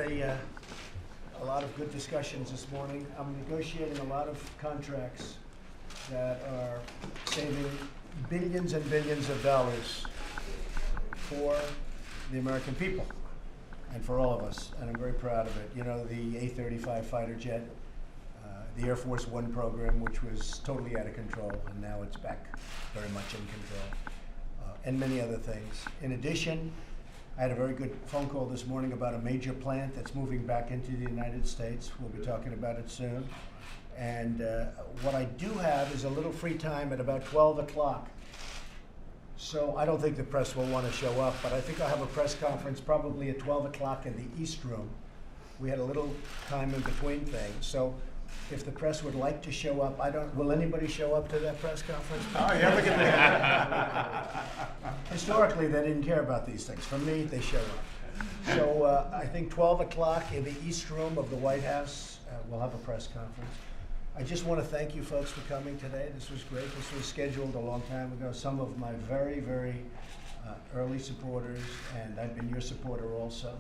a lot of good discussions this morning. I'm negotiating a lot of contracts that are saving billions and billions of dollars for the American people and for all of us, and I'm very proud of it. You know, the A-35 fighter jet, the Air Force One program, which was totally out of control, and now it's back very much in control, and many other things. In addition, I had a very good phone call this morning about a major plant that's moving back into the United States. We'll be talking about it soon. And what I do have is a little free time at about 12 o'clock. So I don't think the press will want to show up, but I think I'll have a press conference probably at 12 o'clock in the East Room. We had a little time in between things. So if the press would like to show up, will anybody show up to that press conference? Oh, yeah, look at that. Historically, they didn't care about these things. For me, they show up. So I think 12 o'clock in the East Room of the White House, we'll have a press conference. I just want to thank you folks for coming today. This was great. This was scheduled a long time ago. Some of my very, very early supporters, and I've been your supporter also.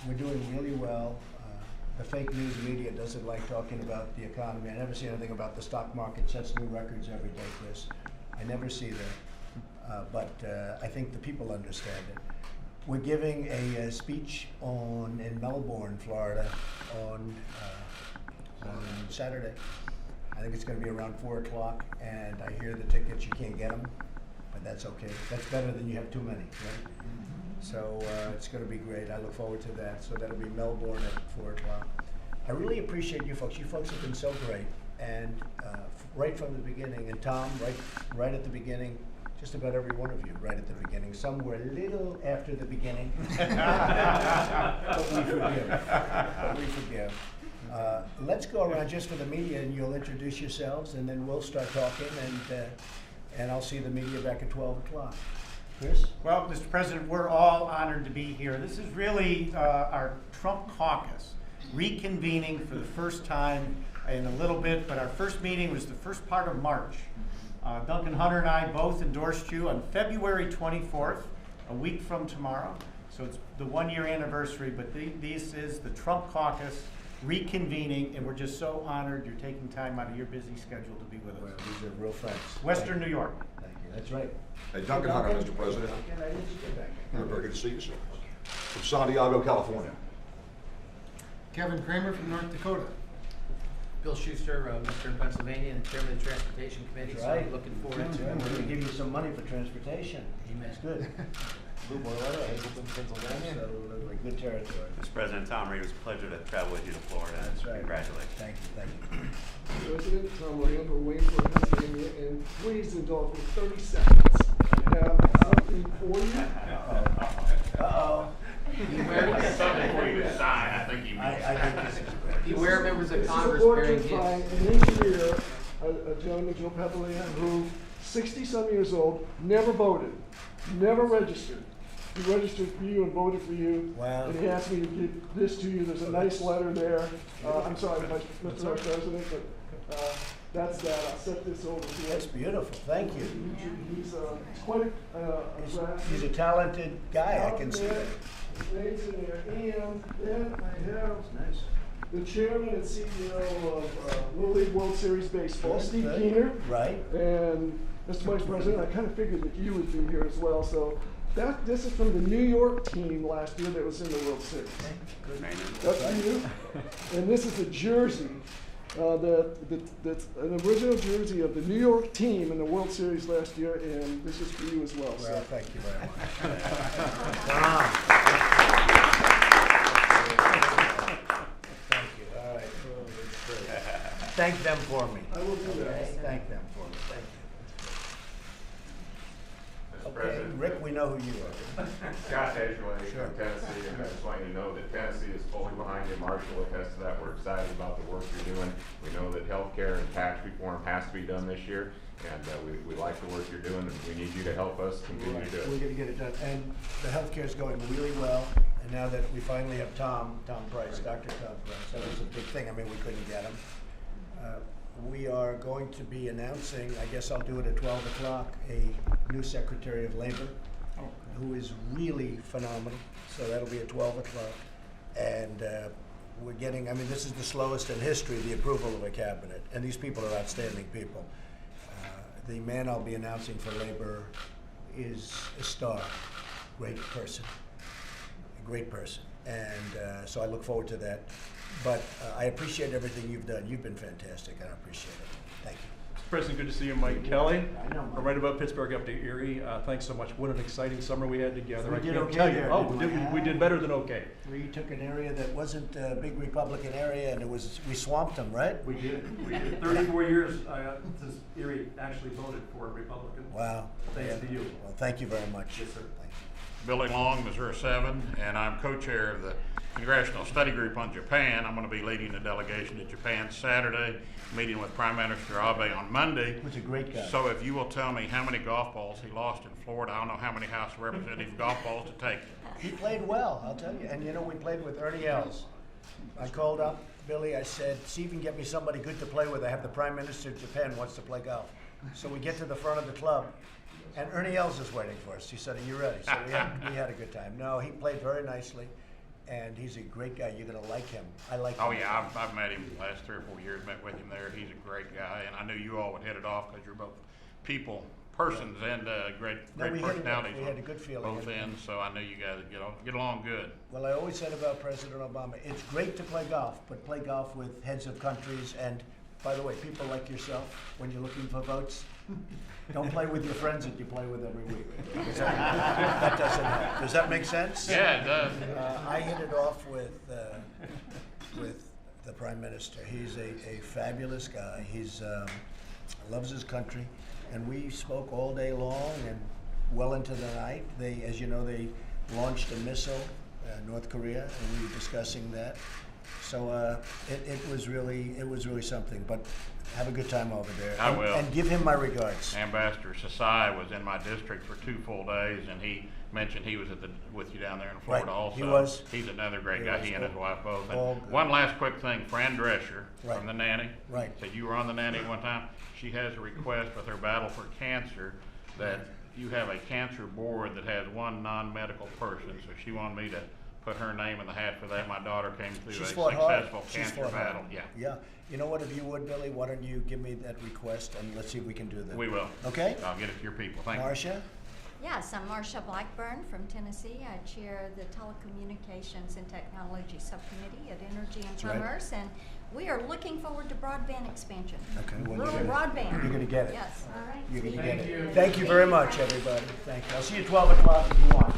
We're doing really well. The fake news media doesn't like talking about the economy. I never see anything about the stock market. Sets new records every day, Chris. I never see that. But I think the people understand it. We're giving a speech in Melbourne, Florida, on Saturday. I think it's going to be around 4 o'clock, and I hear the tickets, you can't get them, but that's okay. That's better than you have too many, right? So it's going to be great. I look forward to that. So that'll be Melbourne at 4 o'clock. I really appreciate you folks. You folks have been so great, and right from the beginning, and Tom, right at the beginning, just about every one of you right at the beginning. Some were a little after the beginning, but we forgive. Let's go around just for the media, and you'll introduce yourselves, and then we'll start talking, and I'll see the media back at 12 o'clock. Chris? Well, Mr. President, we're all honored to be here. This is really our Trump caucus reconvening for the first time in a little bit, but our first meeting was the first part of March. Duncan Hunter and I both endorsed you on February 24th, a week from tomorrow. So it's the 1-year anniversary, but this is the Trump caucus reconvening, and we're just so honored you're taking time out of your busy schedule to be with us. Well, these are real friends. Western New York. Thank you. That's right. Hey, Duncan Hunter, Mr. President. Very good to see you, sir. From Santiago, California. Kevin Kramer from North Dakota. Bill Schuster, Western Pennsylvania, and Chairman of the Transportation Committee. That's so right. I'm looking forward That's to right. it. We're going to give you some money for transportation. Amen. That's good. Blue Boiler, Hazleton, Pennsylvania. So like good territory. Mr. President, Tom Reed, it was a pleasure to travel with you to Florida. That's right. Congratulations. Thank you. President Tom Reed for Waynesboro, Pennsylvania, and please indulge me 30 seconds. I have something for you. Uh-oh. Something for you to sign. I think you I think this is great. Beware members of This is Congress supported bearing by gifts. an engineer, a gentleman, Joe Pavlia, who 60-some years old, never voted, never registered. He registered for you and voted for you. Wow. And he asked me to give this to you. There's a nice letter there. I'm sorry, Mr. Vice President, but that's that. I'll set this over to you. That's beautiful. Thank you. He's quite a He's a talented guy. I can see that. His name's in there. And then I have Nice. the chairman and CEO of Little League World Series Baseball, Steve Good. Keener. Right. And Mr. Vice President, I kind of figured that you would be here as well. So this is from the New York team last year that was in the World Series. That's for you. And this is a jersey. That's an original jersey of the New York team in the World Series last year, and this is for you as well. Well, thank you very much. Thank you. All right. Thank them for me. I will do that. Okay? Thank them for me. Thank you. Mr. Okay, President. Rick, we know who you are. Scott Edgeway Sure. from Tennessee, and I just want you to know that Tennessee is fully behind you. Marshall attests to that. We're excited about the work you're doing. We know that healthcare and tax reform has to be done this year, and we like the work you're doing, and we need you to help us continue to do We're it. going to get it done. And the healthcare is going really well. And now that we finally have Tom Price, Dr. Tom Price, that was a big thing. I mean, we couldn't get him. We are going to be announcing, I guess I'll do it at 12 o'clock, a new Secretary of Labor who is really phenomenal. So that'll be at 12 o'clock. And we're getting, I mean, this is the slowest in history, the approval of a cabinet. And these people are outstanding people. The man I'll be announcing for labor is a star, great person, a great person. And so I look forward to that. But I appreciate everything you've done. You've been fantastic, and I appreciate it. Thank you. Mr. President, good to see you, Mike Kelly. I know, Mike. Right above Pittsburgh up to Erie. Thanks so much. What an exciting summer we had together. We I did can't okay tell you. there, Oh, didn't we? we did better than okay. We took an area that wasn't a big Republican area, and we swamped them, right? We did. We did. 34 years since Erie actually voted for a Republican. Wow. Thanks to you. Well, thank you very much. Yes, sir. Thank you. Billy Long, Missouri 7, and I'm co-chair of the Congressional Study Group on Japan. I'm going to be leading the delegation to Japan Saturday, meeting with Prime Minister Abe on Monday. He's a great guy. So if you will tell me how many golf balls he lost in Florida, I'll know how many House of Representatives golf balls to take. He played well, I'll tell you. And you know, we played with Ernie Els. I called up Billy, I said, see if you can get me somebody good to play with. I have the Prime Minister of Japan wants to play golf. So we get to the front of the club, and Ernie Els is waiting for us. He said, are you ready? So we had a good time. No, he played very nicely, and he's a great guy. You're going to like him. I like him. Oh yeah, I've met him the last 3 or 4 years, met with him there. He's a great guy, and I knew you all would hit it off because you're both persons and great No, we hit it off. personalities We had a on good feeling. both ends, so I knew you guys would get along good. Well, I always said about President Obama, it's great to play golf, but play golf with heads of countries. And by the way, people like yourself, when you're looking for votes, don't play with your friends that you play with every week. That doesn't help. Does that make sense? Yeah, it does. I hit it off with the Prime Minister. He's a fabulous guy. He's loves his country, and we spoke all day long and well into the night. They, as you know, they launched a missile, North Korea, and we were discussing that. So it was really something. But have a good time over there. I will. And give him my regards. Ambassador Sasai was in my district for 2 full days, and he mentioned he was with you down there in Florida Right, also. he was. He's another great He guy, was. he and his wife both. All And good. one last quick thing, Fran Drescher Right. from The Nanny. Right. Said you were on The Nanny one time. She has a request with her battle for cancer that you have a cancer board that has one non-medical person, so she wanted me to put her name in the hat for that. My daughter came through She's a fought hard. successful She's cancer fought hard. battle. Yeah, Yeah. You know what, if you would, Billy, why don't you give me that request and let's see if we can do that. we will. Okay? I'll get it to your people. Thank you. Marcia? Yes, I'm Marcia Blackburn from Tennessee. I chair the Telecommunications and Technology Subcommittee at Energy and right. Commerce, and we are looking forward to broadband expansion. Okay. Well, Rural you're gonna- broadband. You're going to get it. Yes, all right. You're going to Thank get you. it. Thank you very much, everybody. Thank you. I'll see you at 12 o'clock if you want.